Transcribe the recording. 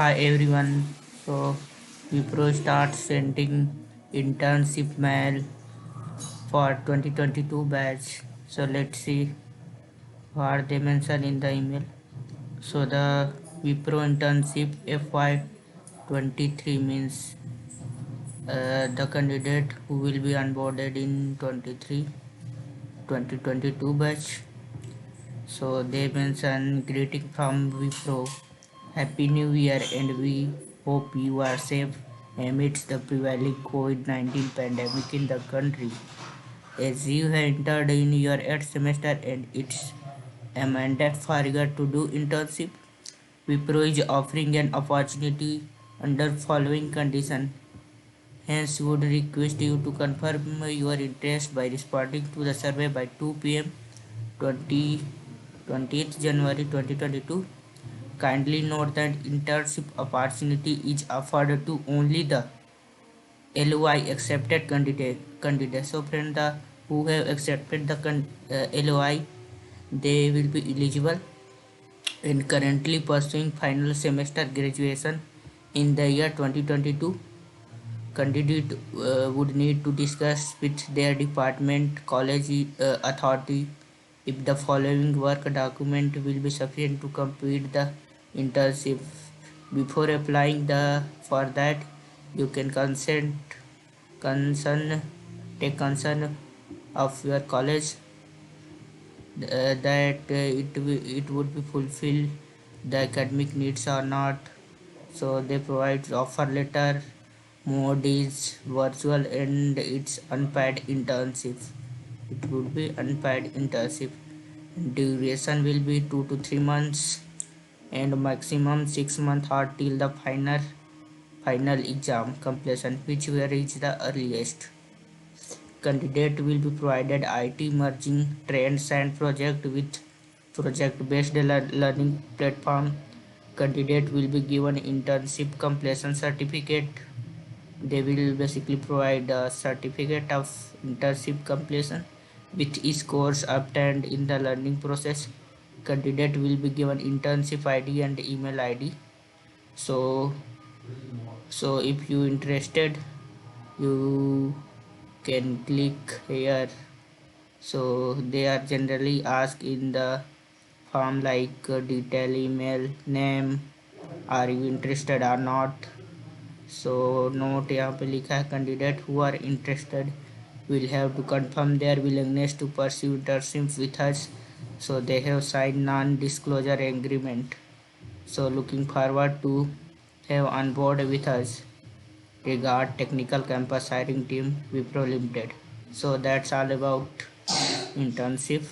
Hi everyone. So Wipro starts sending internship mail for 2022 batch. So let's see what they mention in the email. So the Wipro internship FY23 means the candidate who will be onboarded in 2022 batch. So they mention greeting from Wipro. Happy New Year and we hope you are safe amidst the prevailing COVID-19 pandemic in the country. As you have entered in your 8th semester and it's a mandate for you to do internship, Wipro is offering an opportunity under following condition. Hence, would request you to confirm your interest by responding to the survey by 2 p.m. 20th January 2022. Kindly note that internship opportunity is offered to only the LOI accepted candidate. So friend, the who have accepted the LOI, they will be eligible and currently pursuing final semester graduation in the year 2022. Candidate would need to discuss with their department college authority if the following work document will be sufficient to complete the internship. Before applying for that, you can concern take concern of your college that it would be fulfill the academic needs or not. So they provide offer letter, mode is virtual, and it's unpaid internship. It would be unpaid internship. Duration will be 2 to 3 months and maximum 6 months or till the final exam completion, whichever is the earliest. Candidate will be provided IT merging trends and project with project based learning platform. Candidate will be given internship completion certificate. They will basically provide a certificate of internship completion with each course obtained in the learning process. Candidate will be given internship ID and email ID. So if you interested, you can click here. So they are generally asked in the form like detail, email, name, are you interested or not. So note यहाँ पे लिखा है candidate who are interested will have to confirm their willingness to pursue internship with us. So they have signed non-disclosure agreement. So looking forward to have on board with us. Regard Technical Campus Hiring Team Wipro Limited. So that's all about internship.